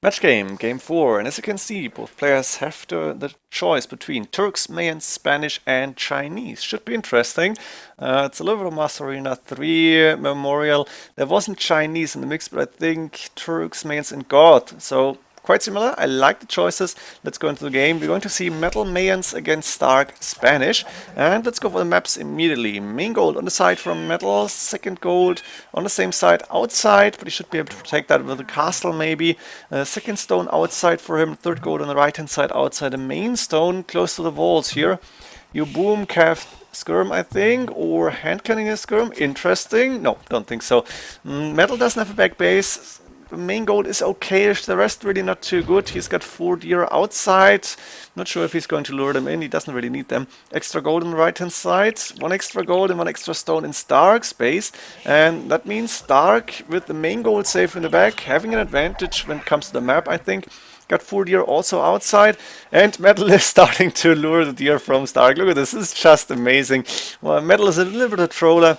Match game, game 4, and as you can see, both players have the choice between Turks, Mayans, Spanish, and Chinese. Should be interesting. It's a little bit of Master Arena 3 Memorial. There wasn't Chinese in the mix, but I think Turks, Mayans, and God. So quite similar. I like the choices. Let's go into the game. We're going to see Metal Mayans against Stark Spanish. And let's go for the maps immediately. Main gold on the side from Metal. Second gold on the same side outside, but he should be able to protect that with a castle maybe. Second stone outside for him. Third gold on the right hand side outside. The main stone close to the walls here. You boom, calf, skirm, I think, or hand cannon a skirm. Interesting. No, don't think so. Metal doesn't have a back base. The main gold is okayish, the rest really not too good. He's got 4 deer outside. Not sure if he's going to lure them in. He doesn't really need them. Extra gold on the right hand side. 1 extra gold and 1 extra stone in Stark space. And that means Stark with the main gold safe in the back, having an advantage when it comes to the map, I think. Got 4 deer also outside, and Metal is starting to lure the deer from Stark. Look at this, this is just amazing. Well, Metal is a little bit of a troller.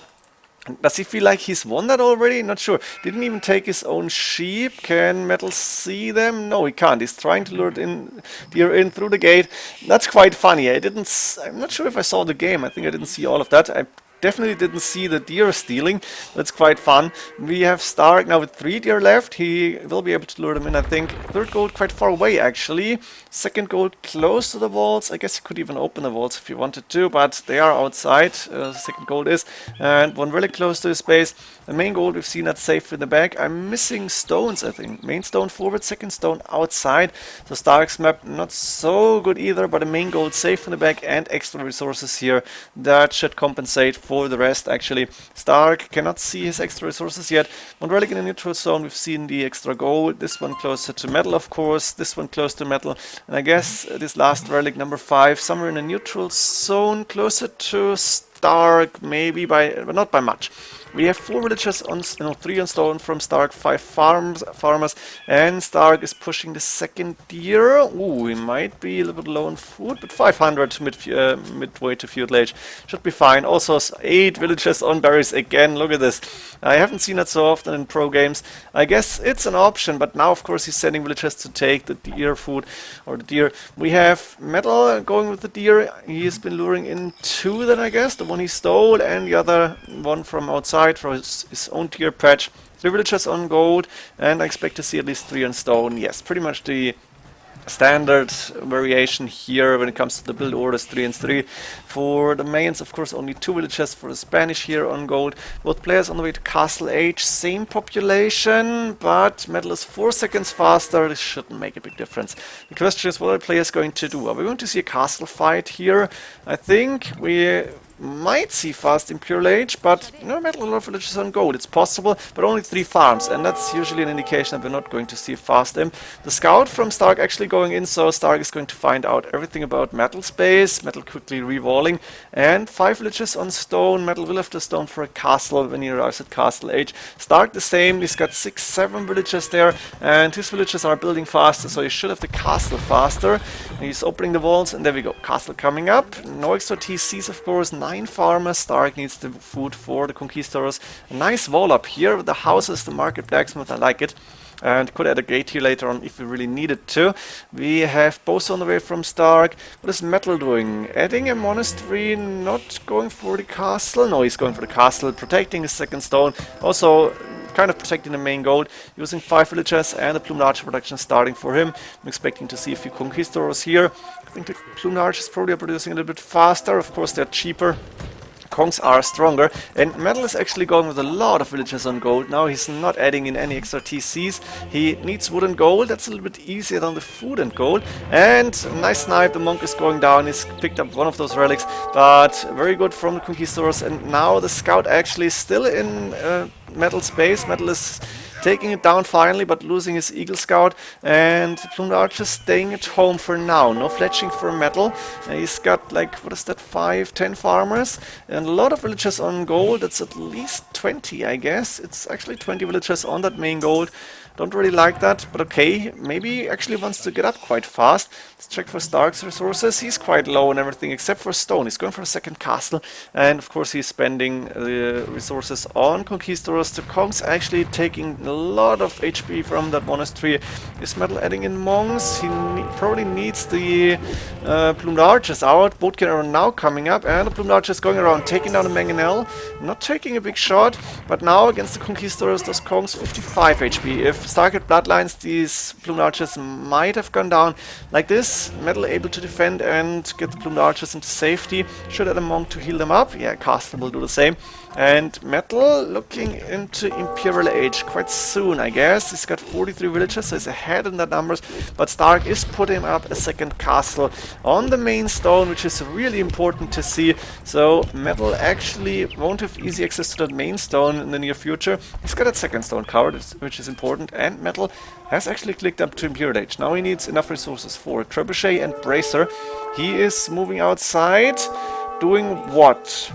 Does he feel like he's won that already? Not sure. Didn't even take his own sheep. Can Metal see them? No, he can't. He's trying to lure deer in through the gate. That's quite funny. I'm not sure if I saw the game. I think I didn't see all of that. I definitely didn't see the deer stealing. That's quite fun. We have Stark now with 3 deer left. He will be able to lure them in, I think. Third gold quite far away, actually. Second gold close to the walls. I guess he could even open the walls if he wanted to, but they are outside. Second gold is. And 1 really close to his base. The main gold we've seen that safe in the back. I'm missing stones, I think. Main stone forward, second stone outside. So Stark's map not so good either, but the main gold safe in the back and extra resources here. That should compensate for the rest, actually. Stark cannot see his extra resources yet. One relic in the neutral zone, we've seen the extra gold. This one closer to metal, of course. This one close to metal. And I guess this last relic, number 5, somewhere in the neutral zone, closer to Stark, maybe but not by much. We have 4 villagers on, 3 on stone from Stark, 5 farmers, and Stark is pushing the second deer. Ooh, he might be a little bit low on food, but 500 midway to feudal age should be fine. Also 8 villagers on berries again. Look at this. I haven't seen that so often in pro games. I guess it's an option, but now of course he's sending villagers to take the deer food or the deer. We have Metal going with the deer. He's been luring in 2 then, I guess. The one he stole and the other one from outside for his own tier patch. 3 villagers on gold, and I expect to see at least 3 on stone. Yes, pretty much the standard variation here when it comes to the build orders, 3 and 3. For the Mayans, of course, only 2 villagers for the Spanish here on gold. Both players on the way to castle age, same population, but Metal is 4 seconds faster. This shouldn't make a big difference. The question is, what are the players going to do? Are we going to see a castle fight here? I think we might see fast Imperial Age, but no, Metal a lot of villages on gold. It's possible, but only 3 farms, and that's usually an indication that we're not going to see fast Imp. The scout from Stark actually going in, so Stark is going to find out everything about Metal space. Metal quickly rewalling, and 5 villages on stone. Metal will have the stone for a castle when he arrives at castle age. Stark the same. He's got 6, 7 villages there, and his villages are building faster, so he should have the castle faster. And he's opening the walls, and there we go. Castle coming up. No extra TCs, of course. 9 farmers. Stark needs the food for the conquistadors. A nice wall up here with the houses, the market blacksmith. I like it. And could add a gate here later on if we really needed to. We have both on the way from Stark. What is Metal doing? Adding a monastery, not going for the castle. No, he's going for the castle, protecting his second stone. Also kind of protecting the main gold, using 5 villagers and the plumed archer production starting for him. I'm expecting to see a few conquistadors here. I think the plumed archers probably are producing a little bit faster. Of course, they're cheaper. Kongs are stronger, and Metal is actually going with a lot of villagers on gold. Now he's not adding in any extra TCs. He needs wood and gold. That's a little bit easier than the food and gold. And nice snipe, the monk is going down. He's picked up one of those relics, but very good from the conquistadors. And now the scout actually is still in Metal space. Metal is taking it down finally, but losing his Eagle Scout, and the Plumed Archer staying at home for now. No fletching for Metal. He's got like, what is that, 5, 10 farmers, and a lot of villagers on gold. That's at least 20, I guess. It's actually 20 villagers on that main gold. Don't really like that, but okay, maybe he actually wants to get up quite fast. Let's check for Stark's resources. He's quite low on everything except for stone. He's going for a second castle, and of course he's spending the resources on Conquistadors. The Kongs actually taking a lot of HP from that monastery. Is Metal adding in monks? He probably needs the plumed archers out. Boatkin are now coming up, and the plumed archers going around, taking down the mangonel. Not taking a big shot, but now against the Conquistadors, those Kongs 55 HP. If Stark had bloodlines, these plumed archers might have gone down like this. Metal able to defend and get the plumed archers into safety. Should add a monk to heal them up. Yeah, Castle will do the same. And Metal looking into Imperial Age quite soon, I guess. He's got 43 villages, so he's ahead in the numbers. But Stark is putting up a second castle on the main stone, which is really important to see. So Metal actually won't have easy access to that main stone in the near future. He's got that second stone covered, which is important. And Metal has actually clicked up to Imperial Age. Now he needs enough resources for Trebuchet and Bracer. He is moving outside, doing what?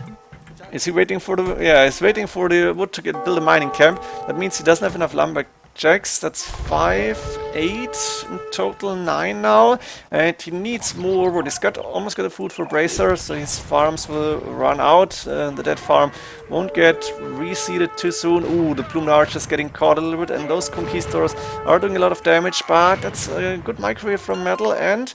Is he waiting for the... Yeah, he's waiting for the wood to build a mining camp. That means he doesn't have enough lumberjacks. That's 5, 8, in total 9 now. And he needs more wood. He's almost got a food for Bracer, so his farms will run out. The dead farm won't get reseeded too soon. Ooh, the plumed archers getting caught a little bit, and those conquistadors are doing a lot of damage, but that's a good microwave from Metal, and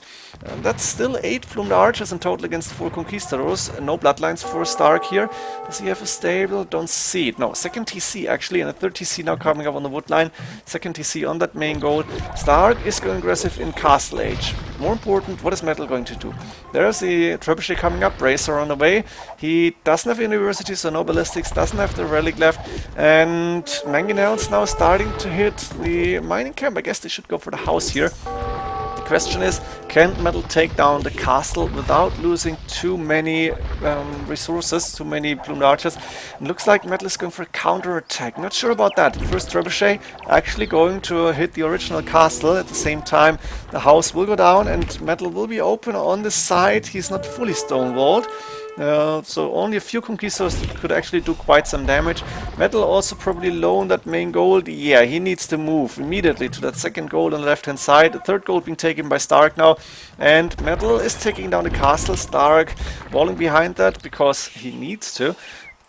that's still 8 plumed archers in total against 4 conquistadors. No bloodlines for Stark here. Does he have a stable? Don't see it. No, second TC actually, and a third TC now coming up on the wood line. Second TC on that main goal. Stark is going aggressive in Castle Age. More important, what is Metal going to do? There's the Trebuchet coming up, Bracer on the way. He doesn't have university, so no ballistics, doesn't have the relic left, and mangonels now starting to hit the mining camp. I guess they should go for the house here. The question is, can Metal take down the castle without losing too many resources, too many plumed archers? It looks like Metal is going for a counter-attack. Not sure about that. First Trebuchet actually going to hit the original castle. At the same time, the house will go down and Metal will be open on the side. He's not fully stonewalled. So only a few conquistadors could actually do quite some damage. Metal also probably low on that main gold. Yeah, he needs to move immediately to that second gold on the left hand side. The third gold being taken by Stark now. And Metal is taking down the castle. Stark walling behind that because he needs to.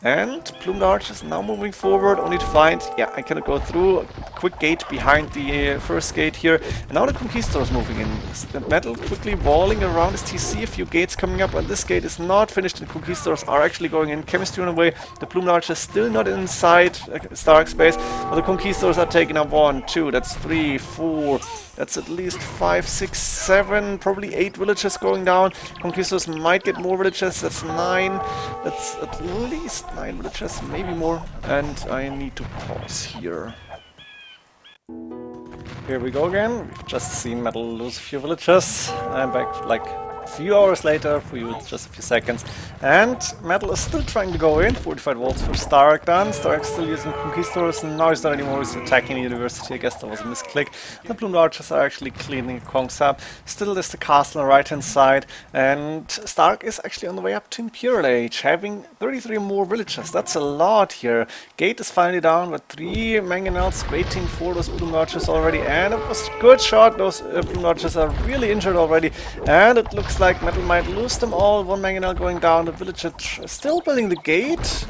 And plumed archers now moving forward, only to find, yeah, I cannot go through. A quick gate behind the first gate here. And now the conquistadors moving in. Metal quickly walling around his TC, a few gates coming up, and this gate is not finished. The conquistadors are actually going in. Chemistry on the way. The plumed archers still not inside Stark space, but the conquistadors are taking up 1, 2, that's 3, 4. That's at least 5, 6, 7, probably 8 villages going down. Conquistadors might get more villages. That's 9. That's at least 9 villages, maybe more. And I need to pause here. Here we go again. We've just seen Metal lose a few villages. I'm back like a few hours later, for you it's just a few seconds. And Metal is still trying to go in. Fortified walls for Stark done. Stark's still using conquistadors, and now he's not anymore. He's attacking the university. I guess that was a misclick. The plumed archers are actually cleaning Kongs up. Still there's the castle on the right hand side. And Stark is actually on the way up to Imperial Age, having 33 more villages. That's a lot here. Gate is finally down with 3 mangonels waiting for those plumed archers already. And it was a good shot. Those plumed archers are really injured already. And it looks like Metal might lose them all. 1 mangonel going down. The villager still building the gate.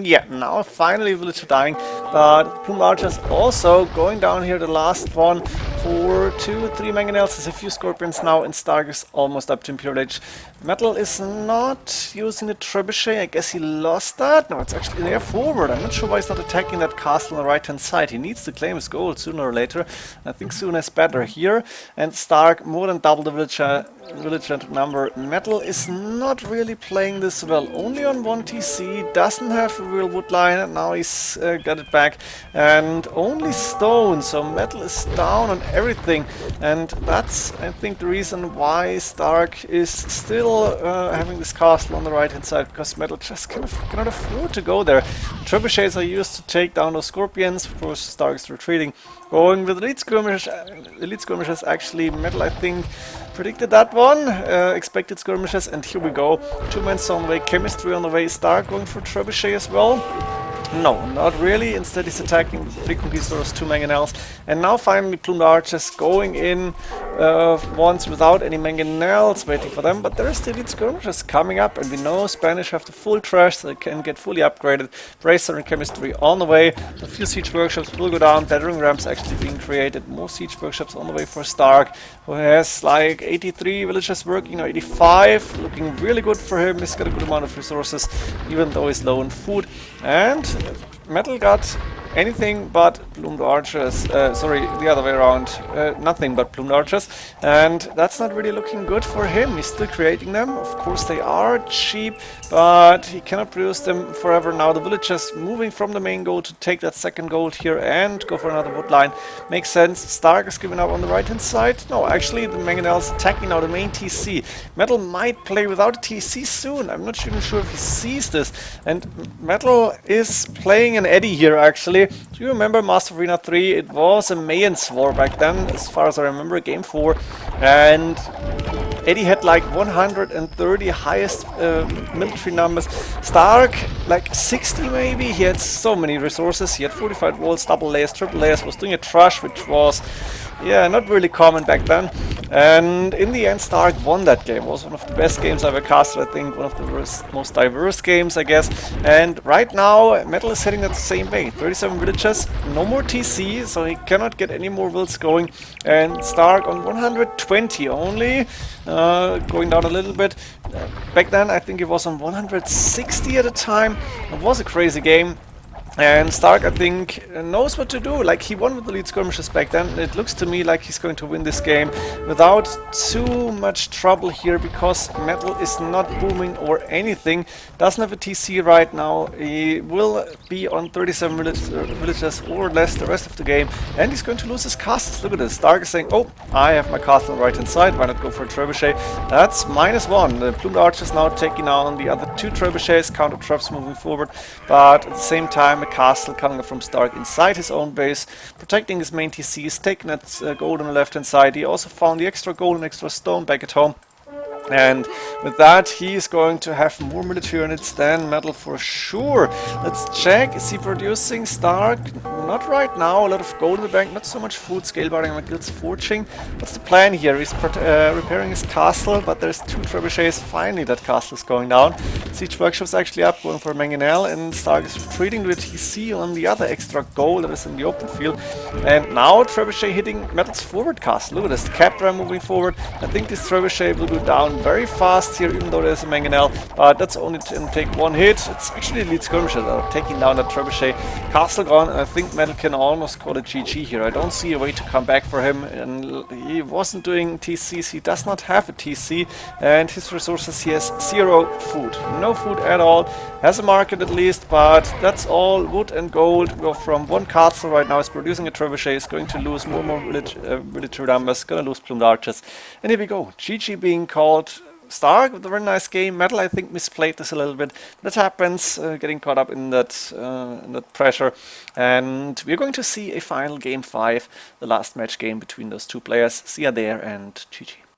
Yeah, now finally villager dying. But plumed archers also going down here. The last one for 2, 3 mangonels. There's a few scorpions now, and Stark is almost up to Imperial Age. Metal is not using the trebuchet. I guess he lost that. No, it's actually there forward. I'm not sure why he's not attacking that castle on the right hand side. He needs to claim his gold sooner or later. I think sooner is better here. And Stark more than double the villager number. Metal is not really playing this well. Only on 1 TC. Doesn't have a real wood line. And now he's got it back. And only stone. So Metal is down on everything. And that's, I think, the reason why Stark is still having this castle on the right hand side, because Metal just cannot afford to go there. The trebuchets are used to take down those scorpions. Of course, Stark's retreating. Going with elite skirmishes, actually. Metal, I think, predicted that one. Expected skirmishes, and here we go. 2 men on the way, chemistry on the way. Stark going for trebuchet as well. No, not really. Instead he's attacking 3 Conquistadors, 2 Mangonels. And now finally Plumed Archers going in once without any Mangonels, waiting for them. But there is the elite skirmishers coming up, and we know Spanish have the full trash, so they can get fully upgraded. Bracer and Chemistry on the way. A few siege workshops will go down. Battering ramps actually being created. More siege workshops on the way for Stark, who has like 83 villagers working, or 85. Looking really good for him. He's got a good amount of resources, even though he's low on food. And Metal got anything but Plumed Archers, sorry, the other way around, nothing but Plumed Archers, and that's not really looking good for him. He's still creating them. Of course they are cheap, but he cannot produce them forever now. The villagers moving from the main goal to take that second gold here and go for another wood line makes sense. Stark is giving up on the right hand side. No, actually the Mangonels attacking now the main TC. Metal might play without a TC soon. I'm not even sure if he sees this, and Metal is playing an Eddy here actually. Do you remember Master Arena 3? It was a Mayans war back then, as far as I remember, game 4. And Eddy had like 130 highest military numbers. Stark, like 60 maybe. He had so many resources. He had fortified walls, double layers, triple layers, was doing a trush, which was, yeah, not really common back then. And in the end, Stark won that game. It was one of the best games I ever casted, I think. One of the most diverse games, I guess. And right now, Metal is heading that same way. 37 villagers, no more TC, so he cannot get any more wills going. And Stark on 120 only, going down a little bit. Back then, I think it was on 160 at a time. It was a crazy game. And Stark, I think, knows what to do. Like, he won with the lead skirmishes back then. It looks to me like he's going to win this game without too much trouble here, because Metal is not booming or anything. Doesn't have a TC right now. He will be on 37 villagers or less the rest of the game. And he's going to lose his castles. Look at this. Stark is saying, oh, I have my castle on the right hand side. Why not go for a trebuchet? That's -1. The Plumed Archers now taking on the other 2 trebuchets. Counter traps moving forward. But at the same time, a castle coming from Stark inside his own base, protecting his main TCs, taking that gold on the left hand side. He also found the extra gold and extra stone back at home. And with that, he is going to have more military units than Metal for sure. Let's check. Is he producing? Stark? Not right now. A lot of gold in the bank, not so much food. Scale barring my guild's forging. What's the plan here? He's repairing his castle, but there's 2 trebuchets. Finally, that castle is going down. Siege workshop's actually up, going for a Mangonel, and Stark is retreating to a TC on the other extra gold that is in the open field. And now trebuchet hitting Metal's forward castle. Look at this. Capra moving forward. I think this trebuchet will go down very fast here, even though there's a Mangonel, but that's only to take 1 hit. It's actually elite skirmishers that are taking down that trebuchet. Castle gone, and I think Metal can almost call it GG here. I don't see a way to come back for him, and he wasn't doing TCs. He does not have a TC, and his resources, he has 0 food. No food at all. Has a market at least, but that's all wood and gold. Go from 1 castle right now. Is producing a trebuchet. Is going to lose more and more military numbers. Gonna lose Plumed Archers. And here we go. GG being called. Stark with a very nice game. Metal, I think, misplayed this a little bit. That happens, getting caught up in that pressure. And we're going to see a final game 5, the last match game between those 2 players. See ya there, and GG.